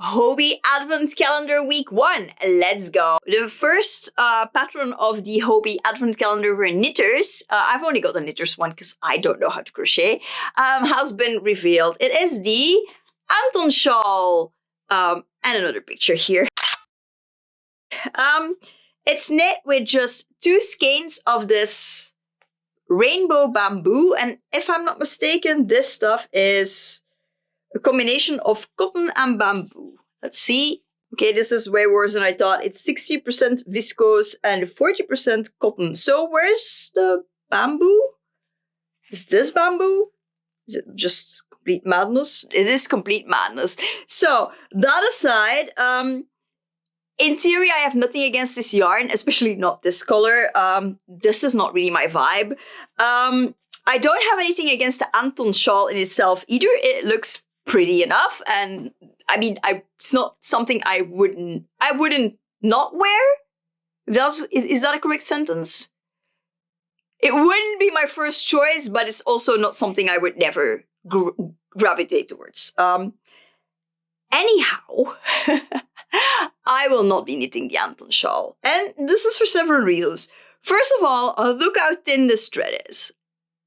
Hobbii Advent Calendar Week 1. Let's go. The first patron of the Hobbii Advent Calendar for knitters, I've only got the knitters one because I don't know how to crochet, has been revealed. It is the Anton shawl. And another picture here. It's knit with just 2 skeins of this rainbow bamboo, and if I'm not mistaken, this stuff is a combination of cotton and bamboo. Let's see. Okay, this is way worse than I thought. It's 60% viscose and 40% cotton. So where's the bamboo? Is this bamboo? Is it just complete madness? It is complete madness. So that aside, in theory, I have nothing against this yarn, especially not this color. This is not really my vibe. I don't have anything against the Anton shawl in itself either. It looks pretty enough, and I mean, it's not something I wouldn't not wear. Is that a correct sentence? It wouldn't be my first choice, but it's also not something I would never gravitate towards. Anyhow, I will not be knitting the Anton shawl, and this is for several reasons. First of all, look how thin this thread is.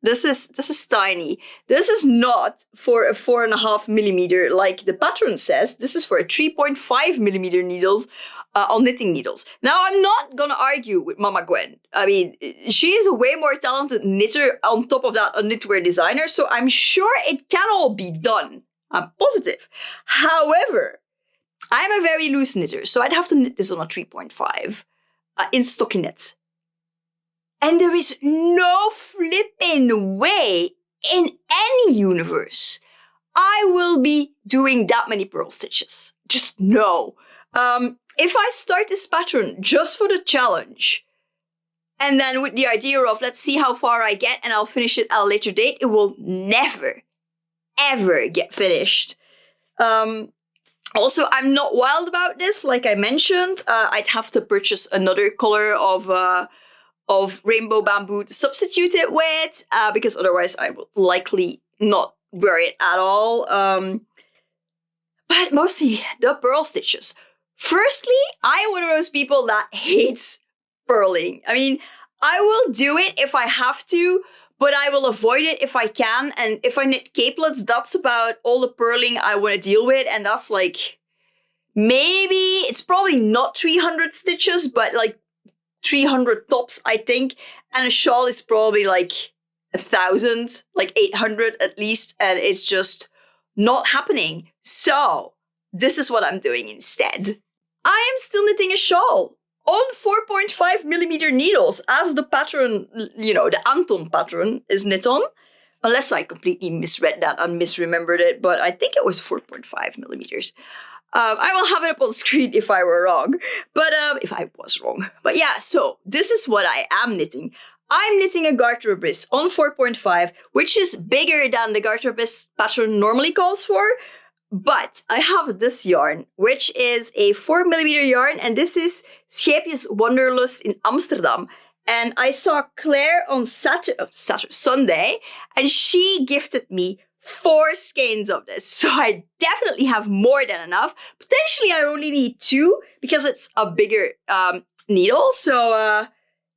This is tiny. This is not for a 4.5 millimeter like the pattern says. This is for a 3.5 millimeter needles on knitting needles. Now, I'm not gonna argue with Mama Gwen. I mean, she is a way more talented knitter, on top of that, a knitwear designer, so I'm sure it can all be done. I'm positive. However, I'm a very loose knitter, so I'd have to knit this on a 3.5 in stockinette. And there is no flipping way in any universe I will be doing that many purl stitches. Just no. If I start this pattern just for the challenge, and then with the idea of let's see how far I get and I'll finish it at a later date, it will never, ever get finished. Also, I'm not wild about this. Like I mentioned, I'd have to purchase another color of rainbow bamboo to substitute it with, because otherwise I would likely not wear it at all. But mostly the purl stitches. Firstly, I am one of those people that hates purling. I mean, I will do it if I have to, but I will avoid it if I can. And if I knit capelets, that's about all the purling I want to deal with. And that's like, maybe, it's probably not 300 stitches, but like 300 tops, I think. And a shawl is probably like 1,000, like 800 at least. And it's just not happening. So this is what I'm doing instead. I am still knitting a shawl on 4.5 millimeter needles, as the pattern, you know, the Anton pattern is knit on. Unless I completely misread that and misremembered it, but I think it was 4.5 millimeters. I will have it up on screen if I were wrong, but if I was wrong. But yeah, so this is what I am knitting. I'm knitting a garter bris on 4.5, which is bigger than the garter bris pattern normally calls for. But I have this yarn, which is a 4 millimeter yarn, and this is Scheepjes Wanderlust in Amsterdam. And I saw Claire on Sunday, and she gifted me 4 skeins of this. So I definitely have more than enough. Potentially I only need 2 because it's a bigger needle. So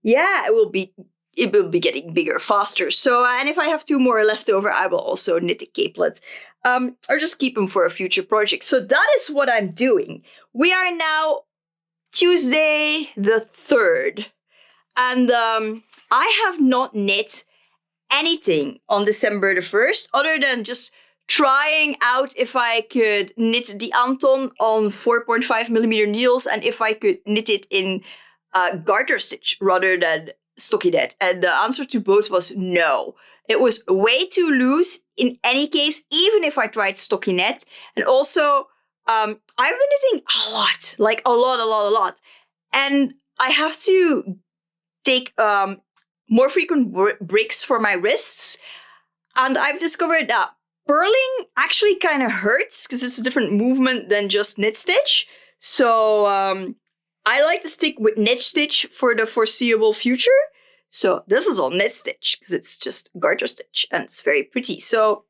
yeah, it will be getting bigger faster. So and if I have 2 more left over, I will also knit a capelet. Or just keep them for a future project. So that is what I'm doing. We are now Tuesday the 3rd. And I have not knit anything on December the 1st, other than just trying out if I could knit the Anton on 4.5 millimeter needles and if I could knit it in garter stitch rather than stockinette. And the answer to both was no. It was way too loose in any case, even if I tried stockinette. And also, I've been knitting a lot, like a lot. And I have to take more frequent breaks for my wrists. And I've discovered that purling actually kind of hurts because it's a different movement than just knit stitch. So I like to stick with knit stitch for the foreseeable future. So this is all knit stitch because it's just garter stitch and it's very pretty. So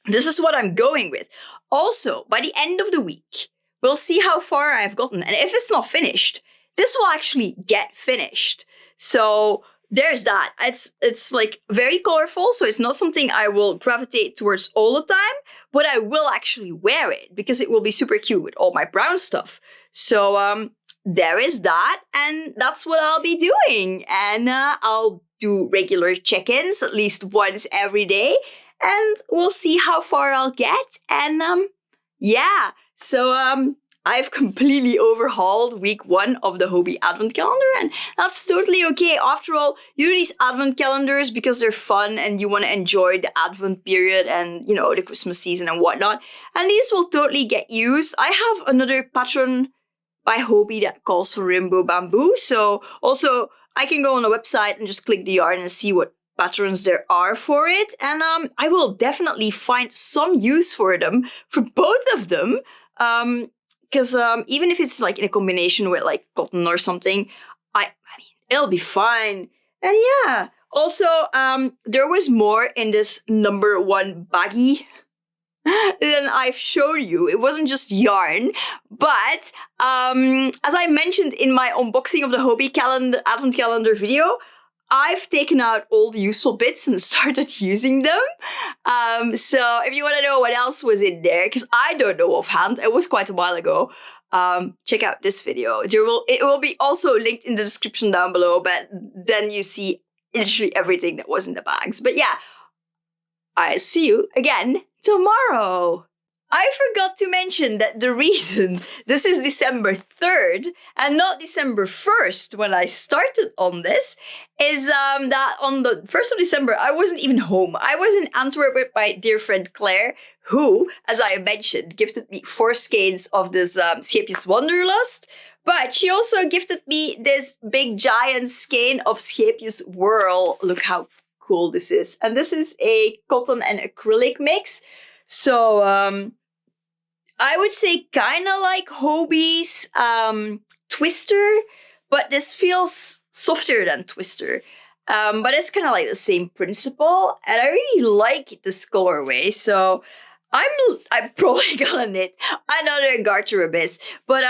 this is what I'm going with. Also, by the end of the week, we'll see how far I've gotten. And if it's not finished, this will actually get finished. So there's that. It's like very colorful, so it's not something I will gravitate towards all the time, but I will actually wear it because it will be super cute with all my brown stuff. So there is that, and that's what I'll be doing. And I'll do regular check-ins at least once every day, and we'll see how far I'll get. And yeah, so I've completely overhauled week 1 of the Hobbii Advent Calendar, and that's totally okay. After all, you do these Advent calendars because they're fun and you want to enjoy the Advent period and, you know, the Christmas season and whatnot. And these will totally get used. I have another pattern by Hobbii that calls for Rainbow Bamboo. So also I can go on the website and just click the yarn and see what patterns there are for it. And I will definitely find some use for them, for both of them. Because even if it's like in a combination with like cotton or something, I mean, it'll be fine. And yeah, also, there was more in this number 1 baggie than I've showed you. It wasn't just yarn, but as I mentioned in my unboxing of the Hobbii Advent Calendar video, I've taken out all the useful bits and started using them. So if you want to know what else was in there, because I don't know offhand, it was quite a while ago, check out this video. It will be also linked in the description down below, but then you see literally everything that was in the bags. But yeah, I'll see you again tomorrow. I forgot to mention that the reason this is December 3rd and not December 1st when I started on this is that on the 1st of December, I wasn't even home. I was in Antwerp with my dear friend Claire, who, as I mentioned, gifted me 4 skeins of this Scheepjes Wanderlust. But she also gifted me this big giant skein of Scheepjes Whirl. Look how cool this is. And this is a cotton and acrylic mix. So, I would say kind of like Hobbie's Twister, but this feels softer than Twister. But it's kind of like the same principle, and I really like this colorway. So I'm probably gonna knit another Garter Abyss, but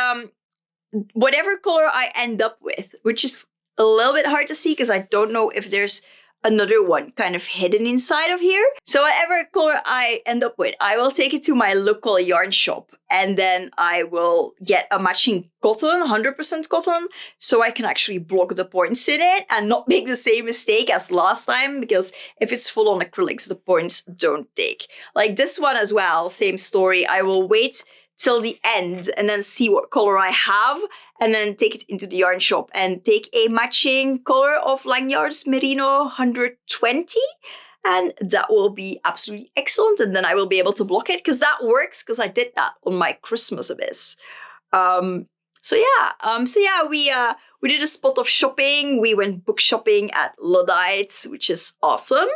whatever color I end up with, which is a little bit hard to see because I don't know if there's another one kind of hidden inside of here. So whatever color I end up with, I will take it to my local yarn shop, and then I will get a matching cotton, 100% cotton, so I can actually block the points in it and not make the same mistake as last time, because if it's full on acrylics, the points don't take. Like this one as well, same story. I will wait till the end and then see what color I have, and then take it into the yarn shop and take a matching color of Lanyard's Merino 120. And that will be absolutely excellent. And then I will be able to block it, because that works, because I did that on my Christmas Abyss. So yeah, we did a spot of shopping. We went book shopping at Luddites, which is awesome.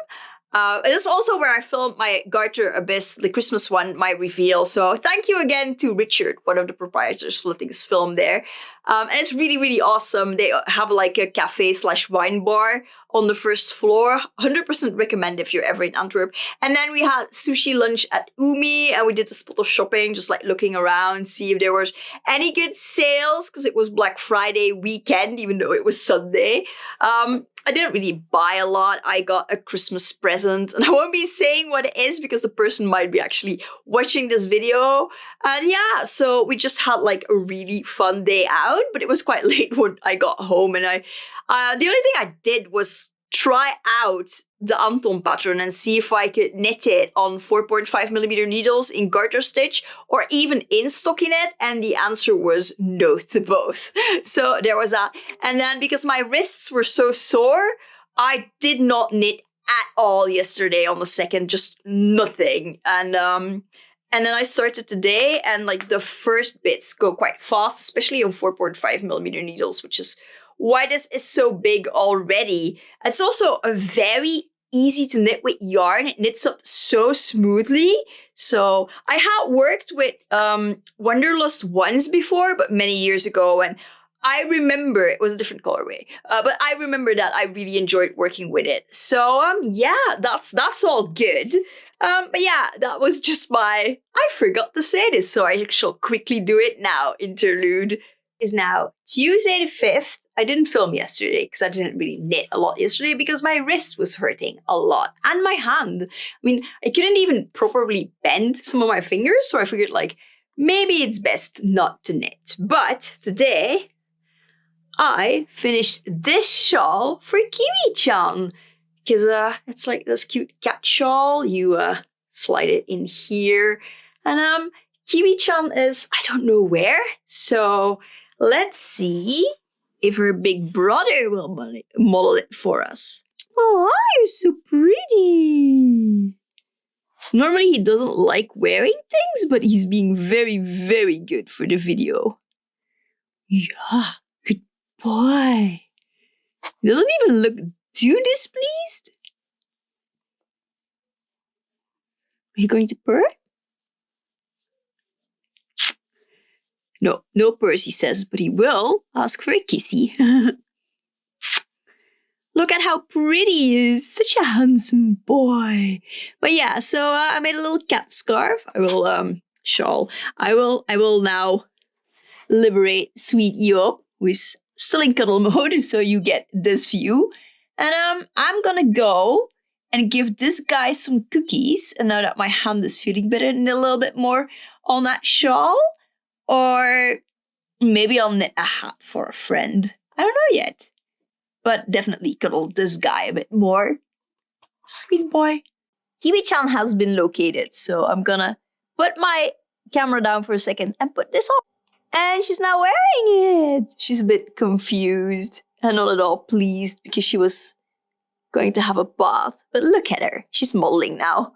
And it's also where I filmed my Garter Abyss, the Christmas one, my reveal. So thank you again to Richard, one of the proprietors, for letting us film there. And it's really, really awesome. They have like a cafe/wine bar on the first floor. 100% recommend if you're ever in Antwerp. And then we had sushi lunch at Umi, and we did a spot of shopping, just like looking around, see if there was any good sales, because it was Black Friday weekend, even though it was Sunday. I didn't really buy a lot. I got a Christmas present, and I won't be saying what it is because the person might be actually watching this video. And yeah, so we just had like a really fun day out, but it was quite late when I got home, and the only thing I did was try out the Anton pattern and see if I could knit it on 4.5mm needles in garter stitch or even in stockinette, and the answer was no to both. So there was that. And then because my wrists were so sore, I did not knit at all yesterday on the 2nd, just nothing. And then I started today, and like the first bits go quite fast, especially on 4.5mm needles, which is why this is so big already. It's also a very easy to knit with yarn. It knits up so smoothly. So I had worked with Wanderlust once before, but many years ago, and I remember it was a different colorway. But I remember that I really enjoyed working with it. So yeah, that's all good. But yeah, that was just my, I forgot to say this, so I shall quickly do it now. Interlude is now Tuesday the 5th. I didn't film yesterday because I didn't really knit a lot yesterday because my wrist was hurting a lot and my hand. I mean, I couldn't even properly bend some of my fingers, so I figured like maybe it's best not to knit. But today I finished this shawl for Kiwi-chan because it's like this cute cat shawl. You slide it in here, and Kiwi-chan is I don't know where, so let's see if her big brother will model it for us. Oh, you're so pretty. Normally he doesn't like wearing things, but he's being very, very good for the video. Yeah, good boy. He doesn't even look too displeased. Are you going to purr? No, no purrs, he says, but he will ask for a kissy. Look at how pretty he is. Such a handsome boy. But yeah, so I made a little cat scarf. I will, shawl. I will now liberate Sweet Yop, who is still in cuddle mode, so you get this view. And I'm gonna go and give this guy some cookies. And now that my hand is feeling better and a little bit more on that shawl. Or maybe I'll knit a hat for a friend. I don't know yet. But definitely cuddle this guy a bit more. Sweet boy. Kiwi-chan has been located, so I'm gonna put my camera down for a second and put this on. And she's now wearing it. She's a bit confused and not at all pleased because she was going to have a bath. But look at her. She's modeling now.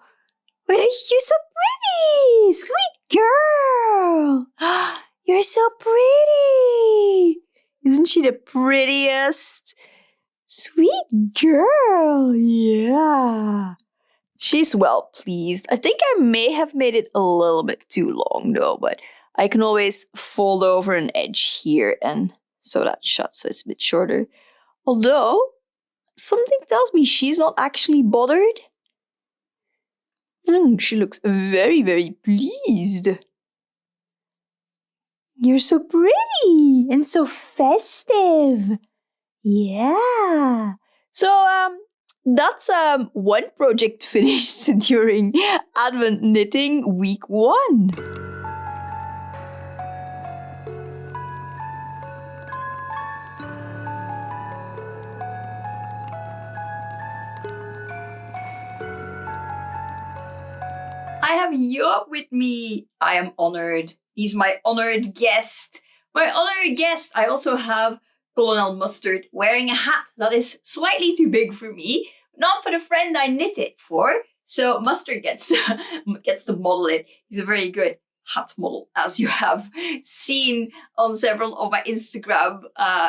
Well, you're so pretty! Sweet girl! You're so pretty! Isn't she the prettiest? Sweet girl, yeah. She's well pleased. I think I may have made it a little bit too long though, but I can always fold over an edge here and sew that shut so it's a bit shorter. Although, something tells me she's not actually bothered. She looks very, very pleased. You're so pretty and so festive. Yeah. So that's one project finished during Advent Knitting Week 1. I have Job with me. I am honored. He's my honored guest. My honored guest. I also have Colonel Mustard wearing a hat that is slightly too big for me, not for the friend I knit it for. So Mustard gets to model it. He's a very good hat model, as you have seen on several of my Instagram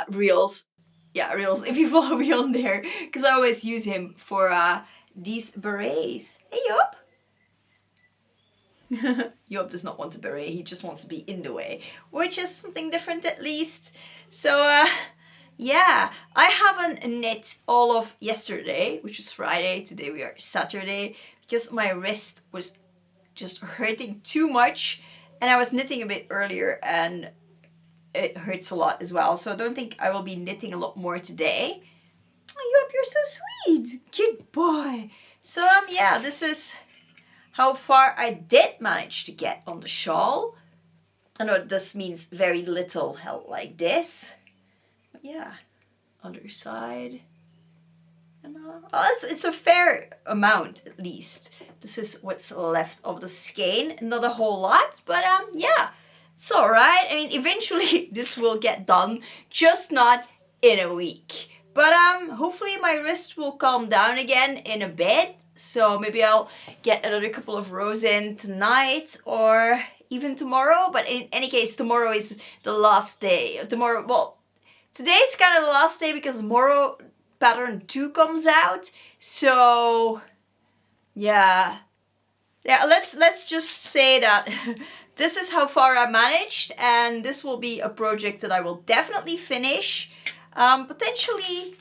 reels. Yeah, reels, if you follow me on there, because I always use him for these berets. Hey, Job. Job does not want a beret, he just wants to be in the way, which is something different at least. So yeah, I haven't knit all of yesterday, which was Friday. Today we are Saturday, because my wrist was just hurting too much and I was knitting a bit earlier and it hurts a lot as well. So I don't think I will be knitting a lot more today. Oh, Job, you're so sweet. Good boy. So yeah, this is how far I did manage to get on the shawl. I know this means very little held like this. But yeah, other side. And it's a fair amount at least. This is what's left of the skein. Not a whole lot, but yeah, it's alright. I mean, eventually this will get done, just not in a week. But hopefully my wrist will calm down again in a bit. So maybe I'll get another couple of rows in tonight or even tomorrow. But in any case, tomorrow is the last day. Tomorrow, well, today's kind of the last day because tomorrow pattern 2 comes out. So yeah, let's just say that this is how far I managed, and this will be a project that I will definitely finish. Potentially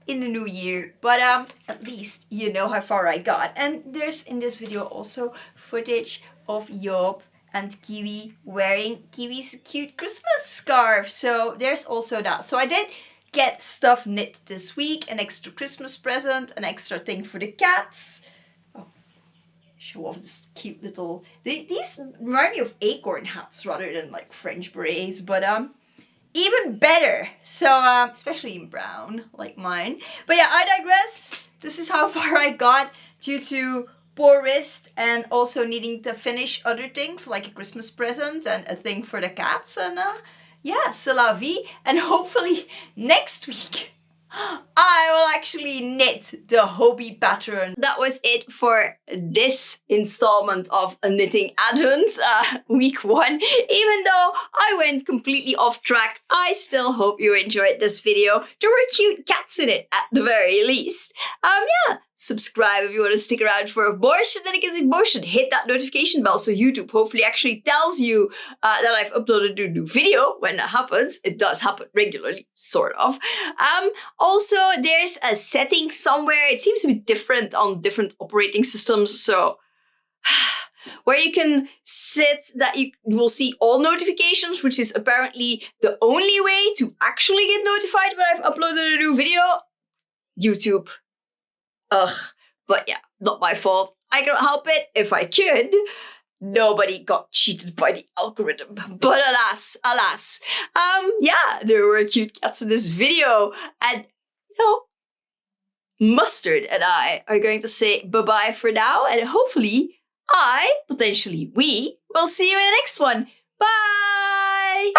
in the new year. But at least you know how far I got. And there's in this video also footage of Job and Kiwi wearing Kiwi's cute Christmas scarf. So there's also that. So I did get stuff knit this week, an extra Christmas present, an extra thing for the cats. Oh, show off this cute little, these remind me of acorn hats rather than like French berets, but even better. So especially in brown like mine. But yeah, I digress. This is how far I got due to poor wrist and also needing to finish other things like a Christmas present and a thing for the cats. And yeah, c'est la vie. And hopefully next week I will actually knit the Hobbii pattern. That was it for this installment of a knitting advent, week 1. Even though I went completely off track, I still hope you enjoyed this video. There were cute cats in it at the very least. Yeah. Subscribe if you want to stick around for more shenanigans in motion. Hit that notification bell so YouTube hopefully actually tells you that I've uploaded a new video when that happens. It does happen regularly, sort of. Also, there's a setting somewhere. It seems to be different on different operating systems. So where you can set that you will see all notifications, which is apparently the only way to actually get notified when I've uploaded a new video. YouTube. Ugh, but yeah, not my fault. I cannot help it. If I could, nobody got cheated by the algorithm. But alas, alas. Yeah, there were cute cats in this video. And, you know, Mustard and I are going to say bye-bye for now. And hopefully, potentially we, will see you in the next one. Bye!